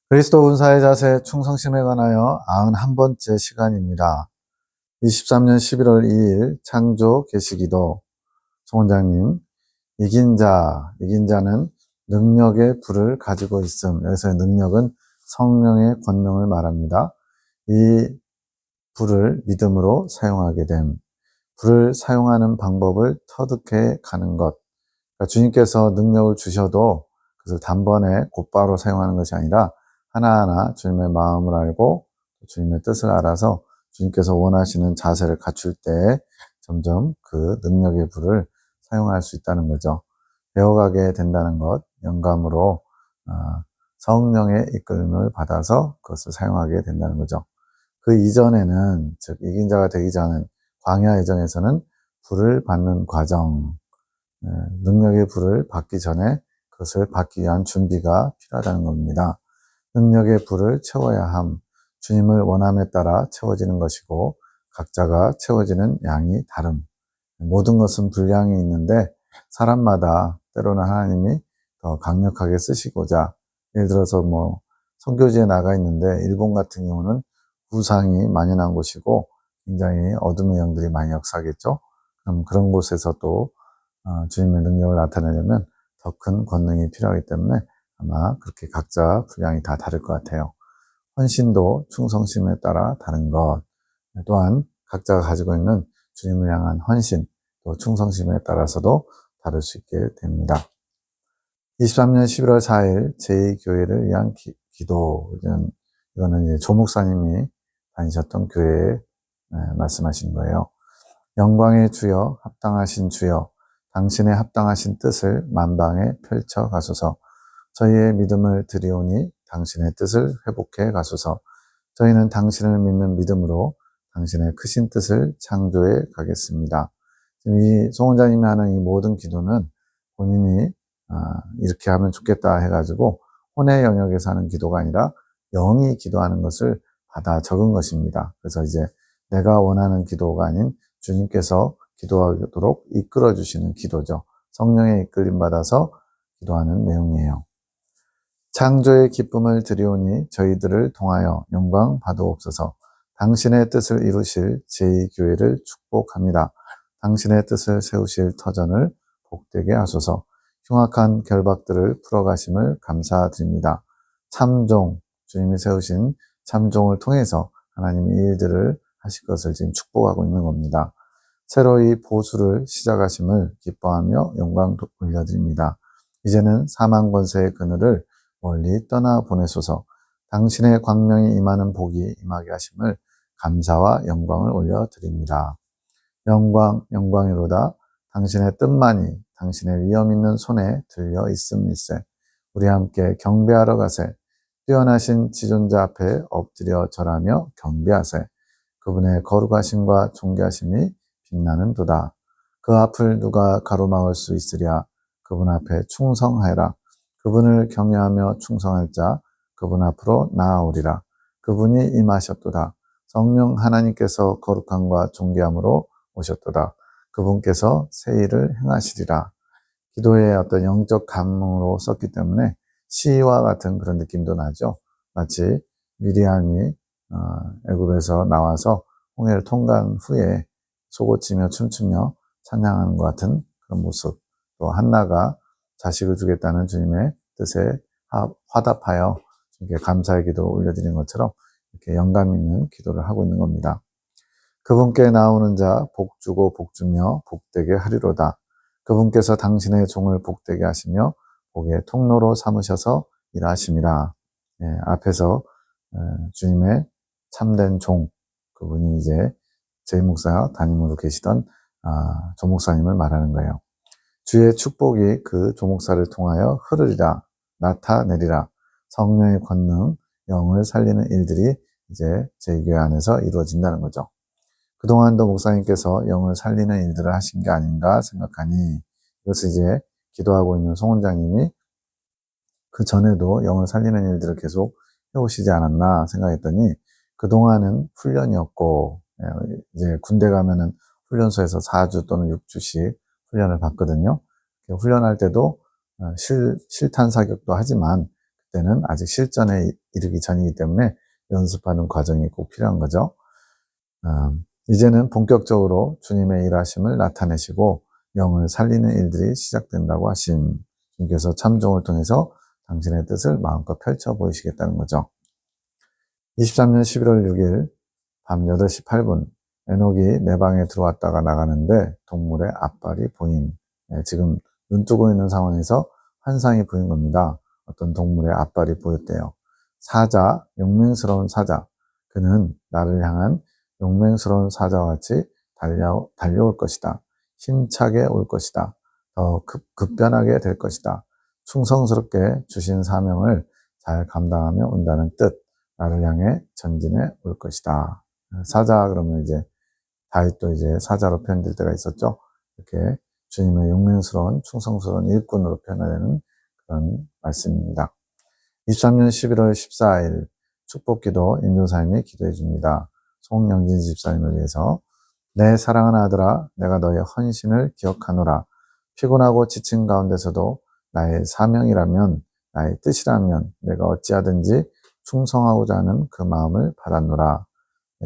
그리스도 군사의 자세 충성심에 관하여 91번째 시간입니다. 23년 11월 2일 창조 계시기도 송원장님, 이긴 자는 능력의 불을 가지고 있음. 여기서의 능력은 성령의 권능을 말합니다. 이 불을 믿음으로 사용하게 됨. 불을 사용하는 방법을 터득해 가는 것. 그러니까 주님께서 능력을 주셔도 그것을 단번에 곧바로 사용하는 것이 아니라 하나하나 주님의 마음을 알고 주님의 뜻을 알아서 주님께서 원하시는 자세를 갖출 때 점점 그 능력의 불을 사용할 수 있다는 거죠. 배워가게 된다는 것, 영감으로 성령의 이끌림을 받아서 그것을 사용하게 된다는 거죠. 그 이전에는, 즉 이긴 자가 되기 전은 광야 예정에서는 불을 받는 과정, 능력의 불을 받기 전에 그것을 받기 위한 준비가 필요하다는 겁니다. 능력의 불을 채워야 함, 주님을 원함에 따라 채워지는 것이고 각자가 채워지는 양이 다름. 모든 것은 분량이 있는데 사람마다 때로는 하나님이 더 강력하게 쓰시고자, 예를 들어서 선교지에 나가 있는데 일본 같은 경우는 우상이 만연한 곳이고 굉장히 어둠의 영들이 많이 역사하겠죠. 그럼 그런 곳에서 또 주님의 능력을 나타내려면 더 큰 권능이 필요하기 때문에 아마 그렇게 각자 분량이 다 다를 것 같아요. 헌신도 충성심에 따라 다른 것, 또한 각자가 가지고 있는 주님을 향한 헌신, 또 충성심에 따라서도 다를 수 있게 됩니다. 23년 11월 4일 제2교회를 위한 기도, 이거는 이제 조 목사님이 다니셨던 교회에 말씀하신 거예요. 영광의 주여, 합당하신 주여, 당신의 합당하신 뜻을 만방에 펼쳐 가소서. 저희의 믿음을 드리오니 당신의 뜻을 회복해 가소서. 저희는 당신을 믿는 믿음으로 당신의 크신 뜻을 창조해 가겠습니다. 지금 이 송원장님이 하는 이 모든 기도는 본인이 이렇게 하면 좋겠다 해가지고 혼의 영역에서 하는 기도가 아니라 영이 기도하는 것을 받아 적은 것입니다. 그래서 이제 내가 원하는 기도가 아닌 주님께서 기도하도록 이끌어 주시는 기도죠. 성령의 이끌림 받아서 기도하는 내용이에요. 창조의 기쁨을 드리오니 저희들을 통하여 영광 받으옵소서. 당신의 뜻을 이루실 제2교회를 축복합니다. 당신의 뜻을 세우실 터전을 복되게 하소서. 흉악한 결박들을 풀어가심을 감사드립니다. 참종, 주님이 세우신 참종을 통해서 하나님이 이 일들을 하실 것을 지금 축복하고 있는 겁니다. 새로이 보수를 시작하심을 기뻐하며 영광 올려드립니다. 이제는 사망 권세의 그늘을 멀리 떠나 보내소서. 당신의 광명이 임하는 복이 임하게 하심을 감사와 영광을 올려드립니다. 영광이로다. 당신의 뜻만이 당신의 위엄 있는 손에 들려 있음일세. 우리 함께 경배하러 가세. 뛰어나신 지존자 앞에 엎드려 절하며 경배하세. 그분의 거룩하심과 존귀하심이 빛나는 도다. 그 앞을 누가 가로막을 수 있으랴. 그분 앞에 충성하여라. 그분을 경외하며 충성할 자 그분 앞으로 나아오리라. 그분이 임하셨도다. 성령 하나님께서 거룩함과 존귀함으로 오셨도다. 그분께서 새 일을 행하시리라. 기도의 어떤 영적 감흥으로 썼기 때문에 시와 같은 그런 느낌도 나죠. 마치 미리암이 애굽에서 나와서 홍해를 통과한 후에 소고치며 춤추며 찬양하는 것 같은 그런 모습. 또 한나가 자식을 주겠다는 주님의 뜻에 화답하여 이렇게 감사의 기도를 올려드리는 것처럼 이렇게 영감 있는 기도를 하고 있는 겁니다. 그분께 나오는 자 복주고 복주며 복되게 하리로다. 그분께서 당신의 종을 복되게 하시며 복의 통로로 삼으셔서 일하심이라. 앞에서 주님의 참된 종, 그분이 이제 제 목사 담임으로 계시던 조 목사님을 말하는 거예요. 주의 축복이 그 조 목사를 통하여 흐르리라, 나타내리라. 성령의 권능, 영을 살리는 일들이 이제 제2교회 안에서 이루어진다는 거죠. 그동안도 목사님께서 영을 살리는 일들을 하신 게 아닌가 생각하니 이것을 이제 기도하고 있는 송원장님이 그 전에도 영을 살리는 일들을 계속 해오시지 않았나 생각했더니 그동안은 훈련이었고, 이제 군대 가면은 훈련소에서 4주 또는 6주씩 훈련을 받거든요. 훈련할 때도 실탄 사격도 하지만 그때는 아직 실전에 이르기 전이기 때문에 연습하는 과정이 꼭 필요한 거죠. 이제는 본격적으로 주님의 일하심을 나타내시고 영을 살리는 일들이 시작된다고 하심. 주님께서 참종을 통해서 당신의 뜻을 마음껏 펼쳐 보이시겠다는 거죠. 23년 11월 6일 밤 8시 8분 에녹이 내 방에 들어왔다가 나가는데 동물의 앞발이 보임. 지금 눈 뜨고 있는 상황에서 환상이 보인 겁니다. 어떤 동물의 앞발이 보였대요. 사자, 용맹스러운 사자. 그는 나를 향한 용맹스러운 사자와 같이 달려올 것이다. 힘차게 올 것이다. 더 급변하게 될 것이다. 충성스럽게 주신 사명을 잘 감당하며 온다는 뜻. 나를 향해 전진해 올 것이다. 사자 그러면 이제 다윗도 이제 사자로 표현될 때가 있었죠. 이렇게 주님의 용맹스러운 충성스러운 일꾼으로 표현하는 그런 말씀입니다. 23년 11월 14일 축복기도 인도사님이 기도해 줍니다. 송영진 집사님을 위해서 내 사랑하는 아들아 내가 너의 헌신을 기억하노라. 피곤하고 지친 가운데서도 나의 사명이라면 나의 뜻이라면 내가 어찌하든지 충성하고자 하는 그 마음을 받았노라.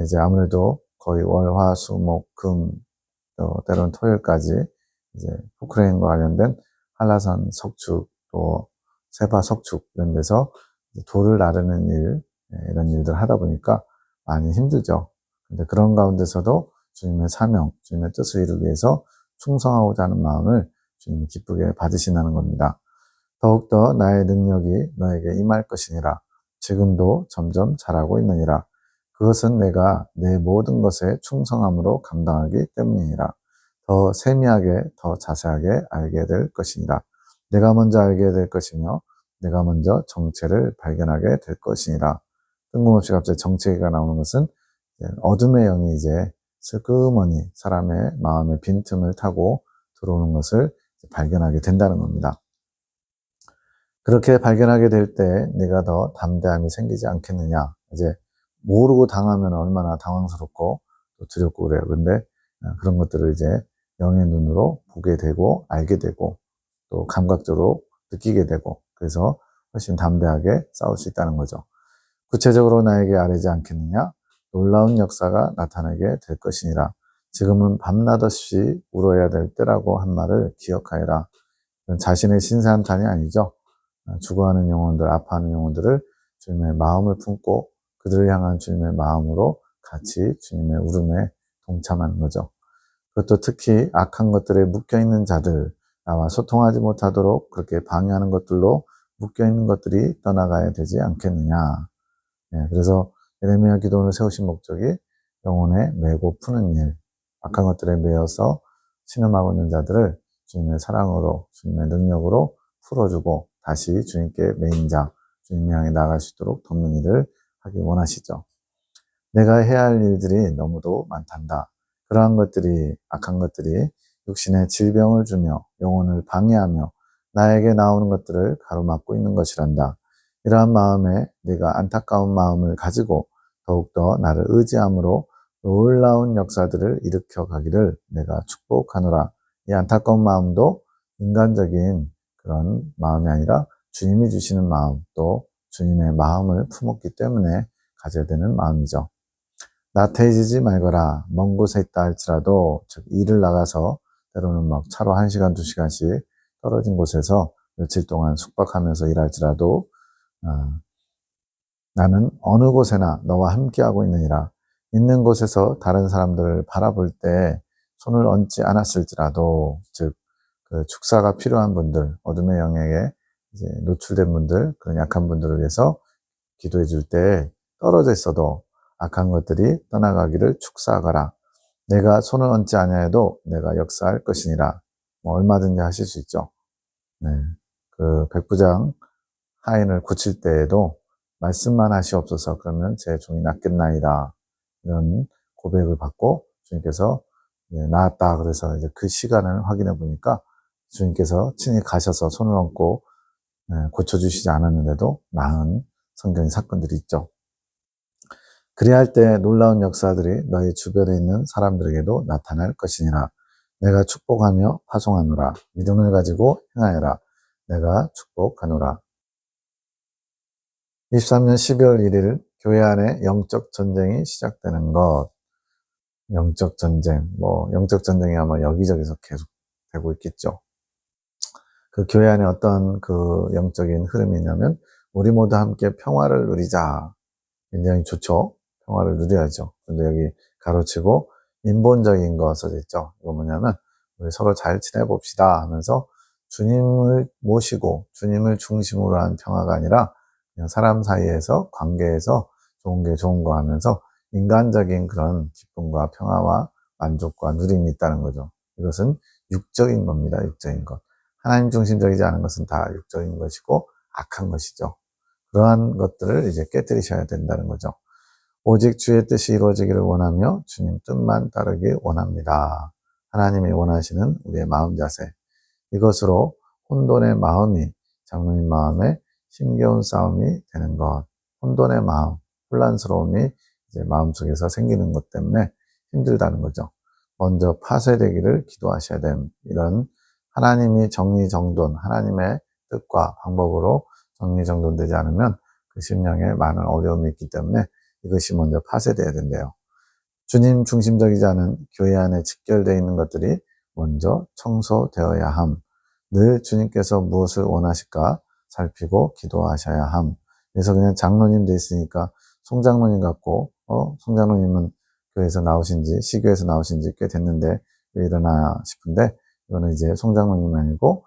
이제 아무래도 거의 월, 화, 수, 목, 금, 또 때로는 토요일까지 이제 포크레인과 관련된 한라산 석축, 또 세바 석축 이런 데서 돌을 나르는 일, 이런 일들 하다 보니까 많이 힘들죠. 근데 그런 가운데서도 주님의 사명, 주님의 뜻을 이루기 위해서 충성하고자 하는 마음을 주님이 기쁘게 받으신다는 겁니다. 더욱더 나의 능력이 너에게 임할 것이니라. 지금도 점점 잘하고 있느니라. 그것은 내가 내 모든 것에 충성함으로 감당하기 때문이니라. 더 세미하게, 더 자세하게 알게 될 것이니라. 내가 먼저 알게 될 것이며 내가 먼저 정체를 발견하게 될 것이니라. 뜬금없이 갑자기 정체가 나오는 것은 어둠의 영이 이제 슬그머니 사람의 마음의 빈틈을 타고 들어오는 것을 발견하게 된다는 겁니다. 그렇게 발견하게 될 때 네가 더 담대함이 생기지 않겠느냐. 이제 모르고 당하면 얼마나 당황스럽고 또 두렵고 그래요. 근데 그런 것들을 이제 영의 눈으로 보게 되고 알게 되고 또 감각적으로 느끼게 되고 그래서 훨씬 담대하게 싸울 수 있다는 거죠. 구체적으로 나에게 아뢰지 않겠느냐? 놀라운 역사가 나타나게 될 것이니라. 지금은 밤낮 없이 울어야 될 때라고 한 말을 기억하여라. 자신의 신세한탄이 아니죠. 죽어가는 영혼들, 아파하는 영혼들을 주님의 마음을 품고 그들을 향한 주님의 마음으로 같이 주님의 울음에 동참하는 거죠. 그것도 특히 악한 것들에 묶여있는 자들, 나와 소통하지 못하도록 그렇게 방해하는 것들로 묶여있는 것들이 떠나가야 되지 않겠느냐. 그래서 예레미야 기도원을 세우신 목적이 영혼에 메고 푸는 일, 악한 것들에 매여서 신음하고 있는 자들을 주님의 사랑으로, 주님의 능력으로 풀어주고 다시 주님께 메인 자, 주님 향해 나아갈 수 있도록 돕는 일을 하기 원하시죠. 내가 해야 할 일들이 너무도 많단다. 그러한 것들이, 악한 것들이 육신에 질병을 주며 영혼을 방해하며 나에게 나오는 것들을 가로막고 있는 것이란다. 이러한 마음에 네가 안타까운 마음을 가지고 더욱더 나를 의지함으로 놀라운 역사들을 일으켜 가기를 내가 축복하노라. 이 안타까운 마음도 인간적인 그런 마음이 아니라 주님이 주시는 마음, 또 주님의 마음을 품었기 때문에 가져야 되는 마음이죠. 나태해지지 말거라. 먼 곳에 있다 할지라도 즉 일을 나가서 때로는 막 차로 1시간, 2시간씩 떨어진 곳에서 며칠 동안 숙박하면서 일할지라도 나는 어느 곳에나 너와 함께하고 있느니라. 있는 곳에서 다른 사람들을 바라볼 때 손을 얹지 않았을지라도 즉 그 축사가 필요한 분들, 어둠의 영역에 이제 노출된 분들, 그런 약한 분들을 위해서 기도해 줄 때 떨어져 있어도 악한 것들이 떠나가기를 축사하거라. 내가 손을 얹지 아니하여도 내가 역사할 것이니라. 뭐 얼마든지 하실 수 있죠. 네. 그 백부장 하인을 고칠 때에도 말씀만 하시옵소서 그러면 제 종이 낫겠나이다. 이런 고백을 받고 주님께서 나았다. 그래서 이제 그 시간을 확인해 보니까 주님께서 친히 가셔서 손을 얹고 고쳐주시지 않았는데도 나은 성경의 사건들이 있죠. 그래야 할 때 놀라운 역사들이 너희 주변에 있는 사람들에게도 나타날 것이니라. 내가 축복하며 파송하노라. 믿음을 가지고 행하여라. 내가 축복하노라. 23년 12월 1일 교회 안에 영적 전쟁이 시작되는 것. 영적 전쟁, 영적 전쟁이 아마 여기저기서 계속 되고 있겠죠. 그 교회 안에 어떤 그 영적인 흐름이 있냐면, 우리 모두 함께 평화를 누리자. 굉장히 좋죠. 평화를 누려야죠. 근데 여기 가로치고 인본적인 거 써져 있죠. 이거 뭐냐면, 우리 서로 잘 지내봅시다 하면서 주님을 모시고 주님을 중심으로 한 평화가 아니라 그냥 사람 사이에서 관계에서 좋은 게 좋은 거 하면서 인간적인 그런 기쁨과 평화와 만족과 누림이 있다는 거죠. 이것은 육적인 겁니다. 육적인 것. 하나님 중심적이지 않은 것은 다 육적인 것이고 악한 것이죠. 그러한 것들을 이제 깨뜨리셔야 된다는 거죠. 오직 주의 뜻이 이루어지기를 원하며 주님 뜻만 따르기 원합니다. 하나님이 원하시는 우리의 마음 자세. 이것으로 혼돈의 마음이 장로님 마음에 힘겨운 싸움이 되는 것. 혼돈의 마음, 혼란스러움이 이제 마음속에서 생기는 것 때문에 힘들다는 거죠. 먼저 파쇄되기를 기도하셔야 됨. 이런 하나님이 정리정돈, 하나님의 뜻과 방법으로 정리정돈되지 않으면 그 심령에 많은 어려움이 있기 때문에 이것이 먼저 파쇄돼야 된대요. 주님 중심적이지 않은 교회 안에 직결되어 있는 것들이 먼저 청소되어야 함. 늘 주님께서 무엇을 원하실까 살피고 기도하셔야 함. 그래서 그냥 장로님 돼 있으니까 송장로님 같고, 송장로님은 교회에서 나오신 지, 시교에서 나오신 지 꽤 됐는데 왜 이러나 싶은데, 이거는 이제 송장로님 아니고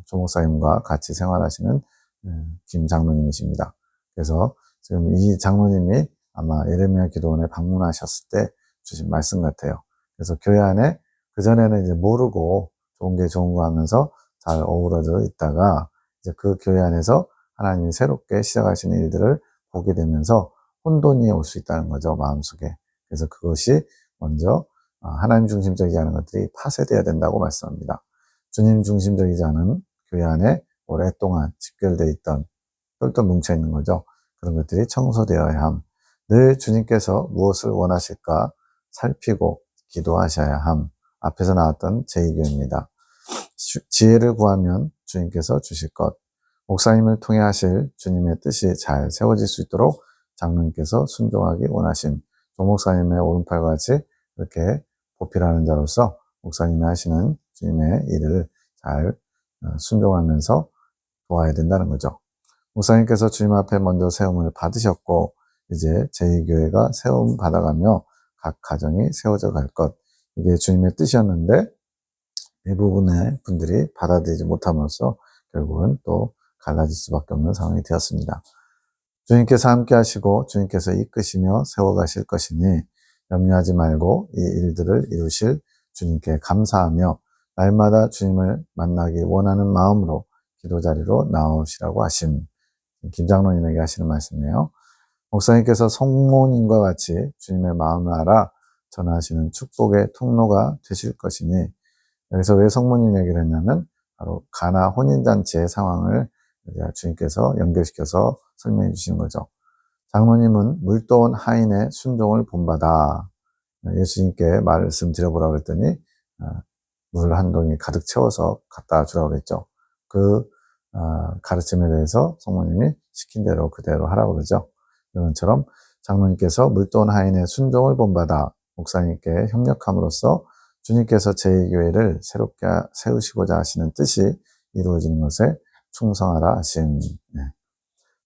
조목사님과 같이 생활하시는 김 장로님이십니다. 그래서 지금 이 장로님이 아마 예레미야 기도원에 방문하셨을 때 주신 말씀 같아요. 그래서 교회 안에 그전에는 이제 모르고 좋은 게 좋은 거 하면서 잘 어우러져 있다가 이제 그 교회 안에서 하나님이 새롭게 시작하시는 일들을 보게 되면서 혼돈이 올 수 있다는 거죠, 마음속에. 그래서 그것이 먼저 하나님 중심적이지 않은 것들이 파쇄돼야 된다고 말씀합니다. 주님 중심적이지 않은 교회 안에 오랫동안 집결되어 있던 똘똘 뭉쳐있는 거죠. 그런 것들이 청소되어야 함. 늘 주님께서 무엇을 원하실까 살피고 기도하셔야 함. 앞에서 나왔던 제2교입니다. 지혜를 구하면 주님께서 주실 것. 목사님을 통해 하실 주님의 뜻이 잘 세워질 수 있도록 장로님께서 순종하기 원하심. 조목사님의 오른팔과 같이 이렇게 보필하는 자로서 목사님이 하시는 주님의 일을 잘 순종하면서 도와야 된다는 거죠. 목사님께서 주님 앞에 먼저 세움을 받으셨고 이제 제2교회가 세움 받아가며 각 가정이 세워져 갈 것. 이게 주님의 뜻이었는데 대부분의 분들이 받아들이지 못함으로써 결국은 또 갈라질 수밖에 없는 상황이 되었습니다. 주님께서 함께 하시고 주님께서 이끄시며 세워가실 것이니 염려하지 말고 이 일들을 이루실 주님께 감사하며 날마다 주님을 만나기 원하는 마음으로 기도 자리로 나오시라고 하심. 김장로님에게 하시는 말씀이에요. 목사님께서 성모님과 같이 주님의 마음을 알아 전하시는 축복의 통로가 되실 것이니, 여기서 왜 성모님 얘기를 했냐면 바로 가나 혼인잔치의 상황을 주님께서 연결시켜서 설명해 주시는 거죠. 장로님은 물도온 하인의 순종을 본받아. 예수님께 말씀드려보라고 그랬더니 물 한 동이 가득 채워서 갖다 주라고 그랬죠. 그 가르침에 대해서 성모님이 시킨 대로 그대로 하라고 그러죠. 이런 것처럼 장로님께서 물도온 하인의 순종을 본받아 목사님께 협력함으로써 주님께서 제2교회를 새롭게 세우시고자 하시는 뜻이 이루어지는 것에 충성하라 하심.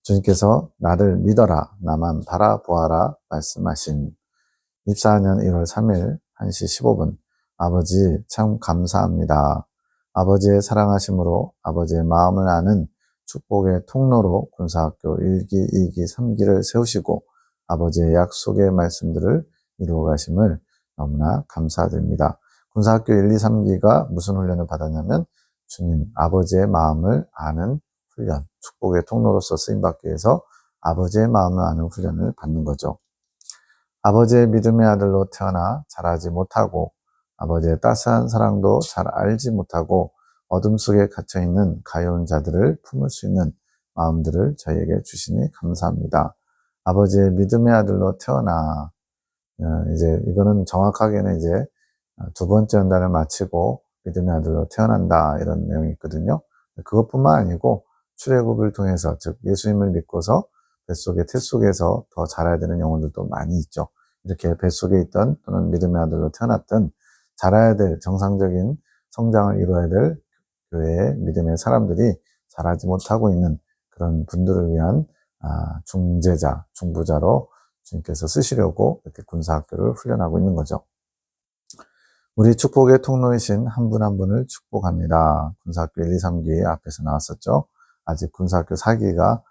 주님께서 나를 믿어라, 나만 바라보아라 말씀하신 24년 1월 3일 1시 15분. 아버지 참 감사합니다. 아버지의 사랑하심으로 아버지의 마음을 아는 축복의 통로로 군사학교 1기, 2기, 3기를 세우시고 아버지의 약속의 말씀들을 이루어 가심을 너무나 감사드립니다. 군사학교 1, 2, 3기가 무슨 훈련을 받았냐면 주님 아버지의 마음을 아는 훈련, 축복의 통로로서 쓰임받기 위해서 아버지의 마음을 아는 훈련을 받는 거죠. 아버지의 믿음의 아들로 태어나 자라지 못하고 아버지의 따스한 사랑도 잘 알지 못하고 어둠 속에 갇혀있는 가여운 자들을 품을 수 있는 마음들을 저희에게 주시니 감사합니다. 아버지의 믿음의 아들로 태어나, 이제 이거는 정확하게는 이제 두 번째 연단을 마치고 믿음의 아들로 태어난다 이런 내용이 있거든요. 그것뿐만 아니고 출애굽을 통해서 즉 예수님을 믿고서 뱃속의 태 속에서 더 자라야 되는 영혼들도 많이 있죠. 이렇게 뱃속에 있던 또는 믿음의 아들로 태어났던 자라야 될 정상적인 성장을 이루어야 될 교회의 믿음의 사람들이 자라지 못하고 있는 그런 분들을 위한 중재자, 중부자로 주님께서 쓰시려고 이렇게 군사학교를 훈련하고 있는 거죠. 우리 축복의 통로이신 한 분 한 분을 축복합니다. 군사학교 1, 2, 3기 앞에서 나왔었죠. 아직 군사학교 4기가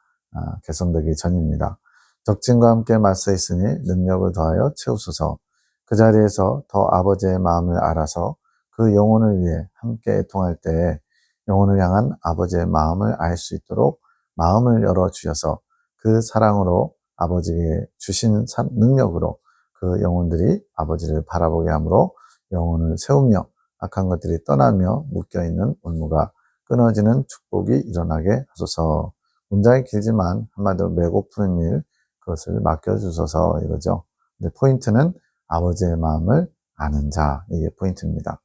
개선되기 전입니다. 적진과 함께 맞서 있으니 능력을 더하여 채우소서. 그 자리에서 더 아버지의 마음을 알아서 그 영혼을 위해 함께 애통할 때에 영혼을 향한 아버지의 마음을 알 수 있도록 마음을 열어주셔서 그 사랑으로 아버지에게 주신 능력으로 그 영혼들이 아버지를 바라보게 하므로 영혼을 세우며 악한 것들이 떠나며 묶여있는 올무가 끊어지는 축복이 일어나게 하소서. 문장이 길지만 한마디로 메고 푸는 일, 그것을 맡겨주소서 이거죠. 근데 포인트는 아버지의 마음을 아는 자, 이게 포인트입니다.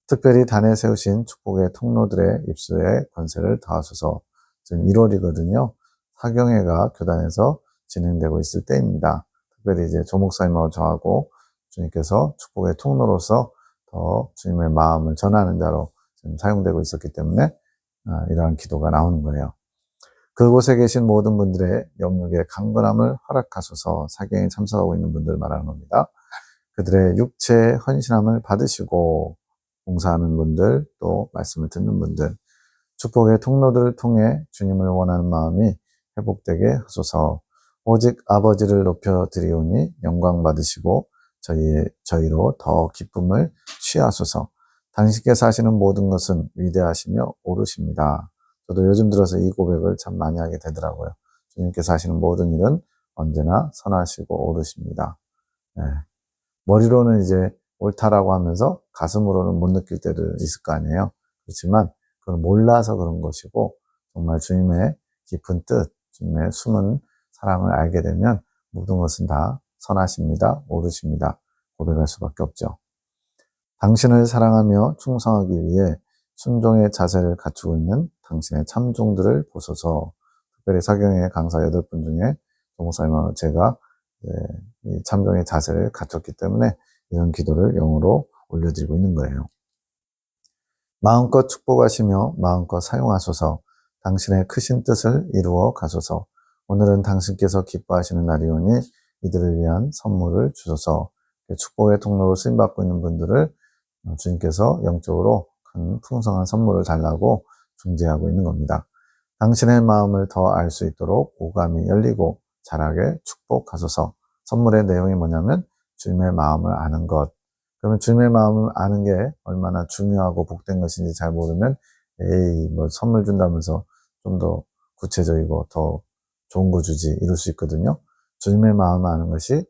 특별히 단에 세우신 축복의 통로들의 입수에 권세를 더하소서. 지금 1월이거든요. 사경회가 교단에서 진행되고 있을 때입니다. 특별히 이제 조목사님하고 저하고 주님께서 축복의 통로로서 더 주님의 마음을 전하는 자로 지금 사용되고 있었기 때문에 이러한 기도가 나오는 거예요. 그곳에 계신 모든 분들의 영역의 강건함을 허락하소서. 사경에 참석하고 있는 분들 말하는 겁니다. 그들의 육체의 헌신함을 받으시고 봉사하는 분들, 또 말씀을 듣는 분들, 축복의 통로들을 통해 주님을 원하는 마음이 회복되게 하소서. 오직 아버지를 높여드리오니 영광 받으시고 저희로 더 기쁨을 취하소서. 당신께서 하시는 모든 것은 위대하시며 옳으십니다. 저도 요즘 들어서 이 고백을 참 많이 하게 되더라고요. 주님께서 하시는 모든 일은 언제나 선하시고 옳으십니다. 네. 머리로는 이제 옳다라고 하면서 가슴으로는 못 느낄 때도 있을 거 아니에요. 그렇지만 그걸 몰라서 그런 것이고 정말 주님의 깊은 뜻, 주님의 숨은 사랑을 알게 되면 모든 것은 다 선하십니다. 옳으십니다. 고백할 수밖에 없죠. 당신을 사랑하며 충성하기 위해 순종의 자세를 갖추고 있는 당신의 참종들을 보소서. 특별히 사경의 강사 8분 중에 동사님하고 제가 이 참종의 자세를 갖췄기 때문에 이런 기도를 영어로 올려드리고 있는 거예요. 마음껏 축복하시며 마음껏 사용하소서. 당신의 크신 뜻을 이루어 가소서. 오늘은 당신께서 기뻐하시는 날이오니 이들을 위한 선물을 주소서. 축복의 통로로 쓰임받고 있는 분들을 주님께서 영적으로 큰 풍성한 선물을 달라고 중재하고 있는 겁니다. 당신의 마음을 더 알 수 있도록 오감이 열리고 자라게 축복하소서. 선물의 내용이 뭐냐면 주님의 마음을 아는 것. 그러면 주님의 마음을 아는 게 얼마나 중요하고 복된 것인지 잘 모르면 에이 뭐 선물 준다면서 좀 더 구체적이고 더 좋은 거 주지 이럴 수 있거든요. 주님의 마음을 아는 것이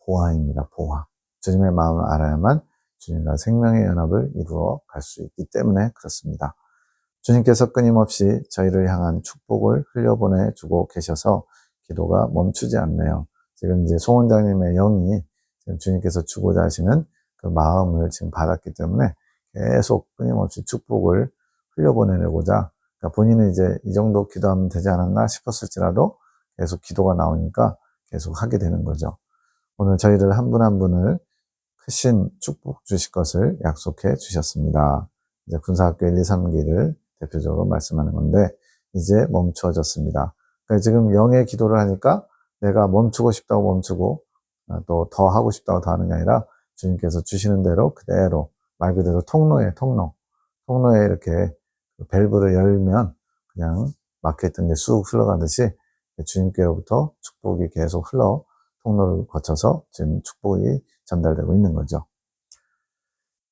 보화입니다. 보화. 주님의 마음을 알아야만 주님과 생명의 연합을 이루어 갈 수 있기 때문에 그렇습니다. 주님께서 끊임없이 저희를 향한 축복을 흘려보내 주고 계셔서 기도가 멈추지 않네요. 지금 이제 송 원장님의 영이 지금 주님께서 주고자 하시는 그 마음을 지금 받았기 때문에 계속 끊임없이 축복을 흘려보내고자, 그러니까 본인은 이제 이 정도 기도하면 되지 않았나 싶었을지라도 계속 기도가 나오니까 계속 하게 되는 거죠. 오늘 저희를 한 분 한 분을 크신 축복 주실 것을 약속해 주셨습니다. 이제 군사학교 1, 2, 3기를 대표적으로 말씀하는 건데 이제 멈추어졌습니다. 그러니까 지금 영의 기도를 하니까 내가 멈추고 싶다고 멈추고 또 더 하고 싶다고 더 하는 게 아니라 주님께서 주시는 대로 그대로 말 그대로 통로에 이렇게 밸브를 열면 그냥 막혀있던 게 쑥 흘러가듯이 주님께로부터 축복이 계속 흘러 통로를 거쳐서 지금 축복이 전달되고 있는 거죠.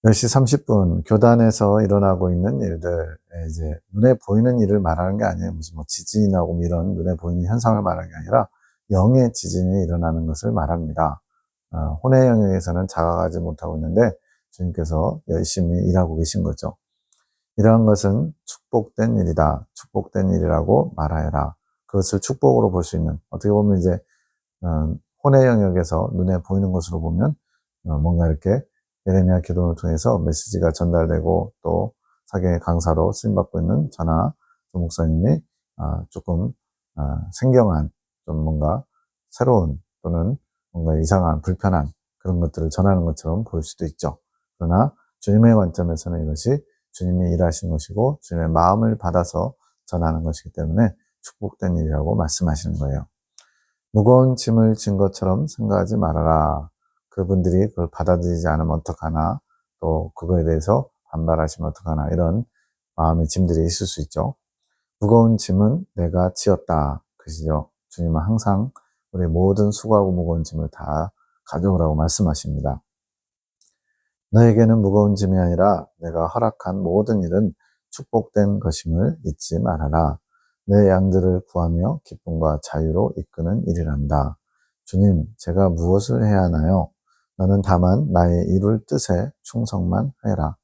10시 30분 교단에서 일어나고 있는 일들, 이제 눈에 보이는 일을 말하는 게 아니에요. 무슨 뭐 지진이 나고 이런 눈에 보이는 현상을 말하는 게 아니라 영의 지진이 일어나는 것을 말합니다. 혼의 영역에서는 자각하지 못하고 있는데 주님께서 열심히 일하고 계신 거죠. 이러한 것은 축복된 일이다. 축복된 일이라고 말하여라. 그것을 축복으로 볼 수 있는, 어떻게 보면 이제 혼의 영역에서 눈에 보이는 것으로 보면 뭔가 이렇게 예레미야 기도를 통해서 메시지가 전달되고 또 사경의 강사로 쓰임받고 있는 저나 조 목사님이 조금 생경한 좀 뭔가 새로운 또는 뭔가 이상한 불편한 그런 것들을 전하는 것처럼 보일 수도 있죠. 그러나 주님의 관점에서는 이것이 주님이 일하신 것이고 주님의 마음을 받아서 전하는 것이기 때문에 축복된 일이라고 말씀하시는 거예요. 무거운 짐을 진 것처럼 생각하지 말아라. 그분들이 그걸 받아들이지 않으면 어떡하나, 또 그거에 대해서 반발하시면 어떡하나, 이런 마음의 짐들이 있을 수 있죠. 무거운 짐은 내가 지었다. 그시죠. 주님은 항상 우리 모든 수고하고 무거운 짐을 다 가져오라고 말씀하십니다. 너에게는 무거운 짐이 아니라 내가 허락한 모든 일은 축복된 것임을 잊지 말아라. 내 양들을 구하며 기쁨과 자유로 이끄는 일이란다. 주님, 제가 무엇을 해야 하나요? 너는 다만 나의 이룰 뜻에 충성만 해라.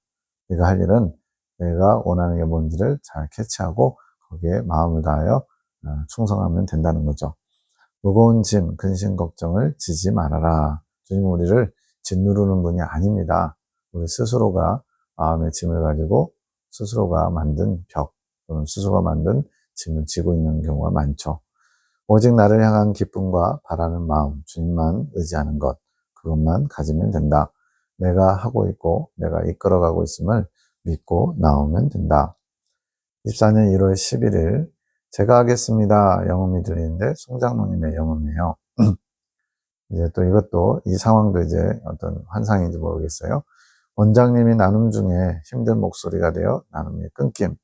네가 할 일은 내가 원하는 게 뭔지를 잘 캐치하고 거기에 마음을 다하여 충성하면 된다는 거죠. 무거운 짐, 근심, 걱정을 지지 말아라. 주님 우리를 짓누르는 분이 아닙니다. 우리 스스로가 마음의 짐을 가지고 스스로가 만든 벽 또는 스스로가 만든 짐을 지고 있는 경우가 많죠. 오직 나를 향한 기쁨과 바라는 마음, 주님만 의지하는 것, 그것만 가지면 된다. 내가 하고 있고 내가 이끌어가고 있음을 믿고 나오면 된다. 24년 1월 11일 제가 하겠습니다. 영음이 들리는데 송장로님의 영음이에요. 이제 또 이것도 이 상황도 이제 어떤 환상인지 모르겠어요. 원장님이 나눔 중에 힘든 목소리가 되어 나눔이 끊김.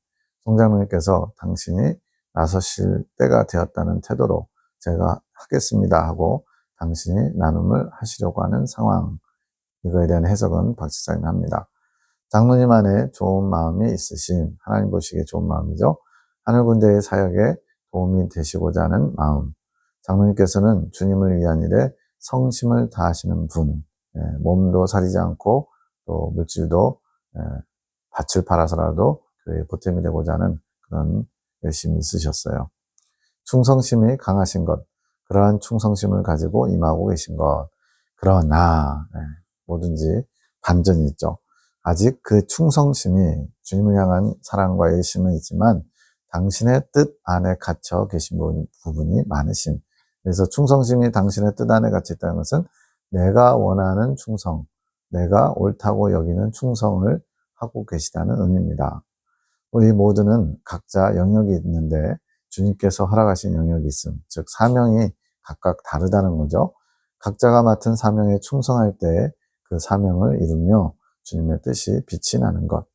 송장로님께서 당신이 나서실 때가 되었다는 태도로 제가 하겠습니다 하고 당신이 나눔을 하시려고 하는 상황. 이거에 대한 해석은 박 집사님이 합니다. 장로님 안에 좋은 마음이 있으신, 하나님 보시기에 좋은 마음이죠. 하늘군대의 사역에 도움이 되시고자 하는 마음. 장로님께서는 주님을 위한 일에 성심을 다하시는 분, 몸도 사리지 않고 또 물질도 밭을 팔아서라도 교회에 보탬이 되고자 하는 그런 열심이 있으셨어요. 충성심이 강하신 것, 그러한 충성심을 가지고 임하고 계신 것. 그러나 뭐든지 반전이 있죠. 아직 그 충성심이 주님을 향한 사랑과 열심은 있지만 당신의 뜻 안에 갇혀 계신 부분이 많으신. 그래서 충성심이 당신의 뜻 안에 갇혀 있다는 것은 내가 원하는 충성, 내가 옳다고 여기는 충성을 하고 계시다는 의미입니다. 우리 모두는 각자 영역이 있는데 주님께서 허락하신 영역이 있음, 즉 사명이 각각 다르다는 거죠. 각자가 맡은 사명에 충성할 때 그 사명을 이루며 주님의 뜻이 빛이 나는 것.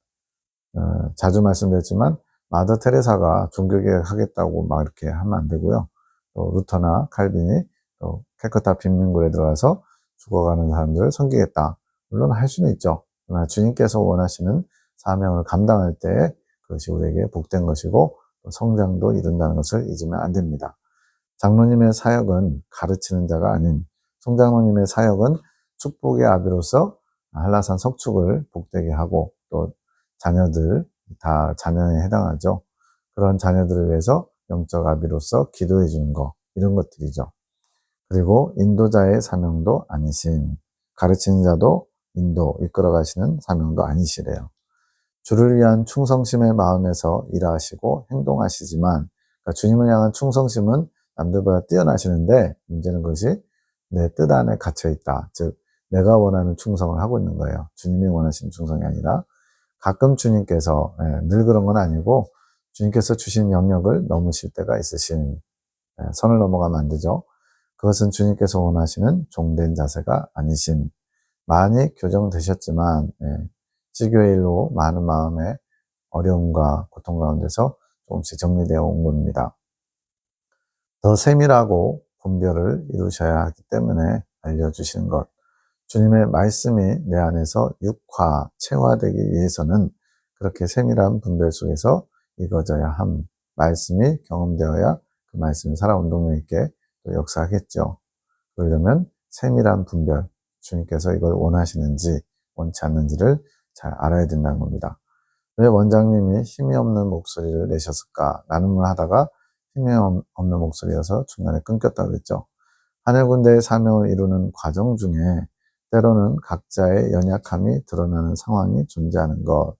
자주 말씀드렸지만 마더 테레사가 종교개혁 하겠다고 막 이렇게 하면 안 되고요. 또 루터나 칼빈이 또 calcutta 빈민굴에 들어가서 죽어가는 사람들을 섬기겠다. 물론 할 수는 있죠. 그러나 주님께서 원하시는 사명을 감당할 때 그것이 우리에게 복된 것이고 성장도 이룬다는 것을 잊으면 안 됩니다. 장로님의 사역은 가르치는 자가 아닌, 송장로님의 사역은 축복의 아비로서 한라산 석축을 복되게 하고 또 자녀들, 다 자녀에 해당하죠. 그런 자녀들을 위해서 영적 아비로서 기도해 주는 거, 이런 것들이죠. 그리고 인도자의 사명도 아니신, 가르치는 자도 인도, 이끌어 가시는 사명도 아니시래요. 주를 위한 충성심의 마음에서 일하시고 행동하시지만, 그러니까 주님을 향한 충성심은 남들보다 뛰어나시는데 문제는 그것이 내 뜻 안에 갇혀 있다. 즉 내가 원하는 충성을 하고 있는 거예요. 주님이 원하시는 충성이 아니라 가끔 주님께서, 늘 그런 건 아니고 주님께서 주신 영역을 넘으실 때가 있으신, 선을 넘어가면 안 되죠. 그것은 주님께서 원하시는 종된 자세가 아니신, 많이 교정되셨지만 시교의 일로 많은 마음의 어려움과 고통 가운데서 조금씩 정리되어 온 겁니다. 더 세밀하고 분별을 이루셔야 하기 때문에 알려주시는 것. 주님의 말씀이 내 안에서 육화, 체화되기 위해서는 그렇게 세밀한 분별 속에서 읽어져야 함. 말씀이 경험되어야 그 말씀이 살아온 동력 있게 또 역사하겠죠. 그러려면 세밀한 분별, 주님께서 이걸 원하시는지 원치 않는지를 잘 알아야 된다는 겁니다. 왜 원장님이 힘이 없는 목소리를 내셨을까? 나눔을 하다가 힘이 없는 목소리여서 중간에 끊겼다고 그랬죠. 하늘군대의 사명을 이루는 과정 중에 때로는 각자의 연약함이 드러나는 상황이 존재하는 것.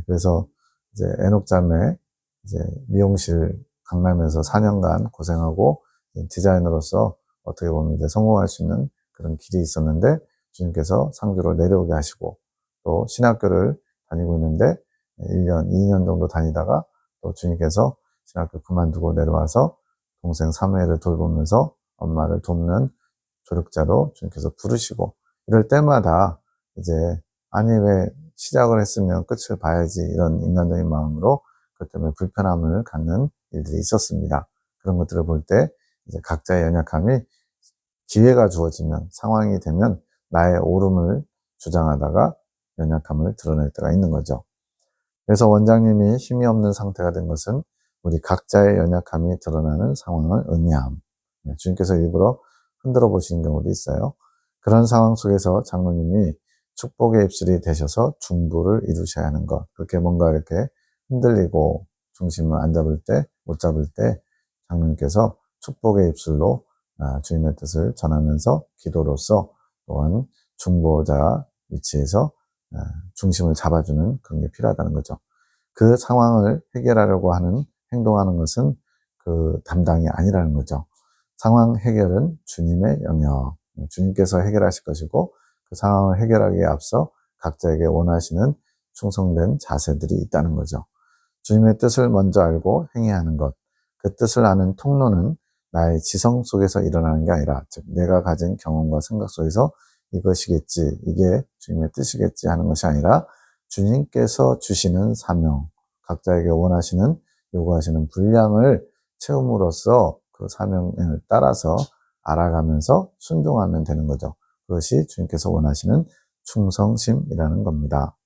그래서 이제 에녹 자매 이제 미용실 강남에서 4년간 고생하고 디자이너로서 어떻게 보면 이제 성공할 수 있는 그런 길이 있었는데 주님께서 상주를 내려오게 하시고 또 신학교를 다니고 있는데 1년, 2년 정도 다니다가 또 주님께서 신학교 그만두고 내려와서 동생 사무엘을 돌보면서 엄마를 돕는 조력자로 주님께서 부르시고 이럴 때마다 이제 아니 왜 시작을 했으면 끝을 봐야지 이런 인간적인 마음으로 그것 때문에 불편함을 갖는 일들이 있었습니다. 그런 것들을 볼 때 이제 각자의 연약함이 기회가 주어지면 상황이 되면 나의 옳음을 주장하다가 연약함을 드러낼 때가 있는 거죠. 그래서 원장님이 힘이 없는 상태가 된 것은 우리 각자의 연약함이 드러나는 상황을 의미함. 주님께서 일부러 흔들어 보시는 경우도 있어요. 그런 상황 속에서 장로님이 축복의 입술이 되셔서 중보를 이루셔야 하는 것. 그렇게 뭔가 이렇게 흔들리고 중심을 안 잡을 때, 못 잡을 때 장로님께서 축복의 입술로 주님의 뜻을 전하면서 기도로서 또한 중보자 위치에서 중심을 잡아주는 그런 게 필요하다는 거죠. 그 상황을 해결하려고 하는 행동하는 것은 그 담당이 아니라는 거죠. 상황 해결은 주님의 영역, 주님께서 해결하실 것이고 그 상황을 해결하기에 앞서 각자에게 원하시는 충성된 자세들이 있다는 거죠. 주님의 뜻을 먼저 알고 행해야 하는 것, 그 뜻을 아는 통로는 나의 지성 속에서 일어나는 게 아니라 즉 내가 가진 경험과 생각 속에서 이것이겠지, 이게 주님의 뜻이겠지 하는 것이 아니라 주님께서 주시는 사명, 각자에게 원하시는 요구하시는 분량을 채움으로써 그 사명을 따라서 알아가면서 순종하면 되는 거죠. 그것이 주님께서 원하시는 충성심이라는 겁니다.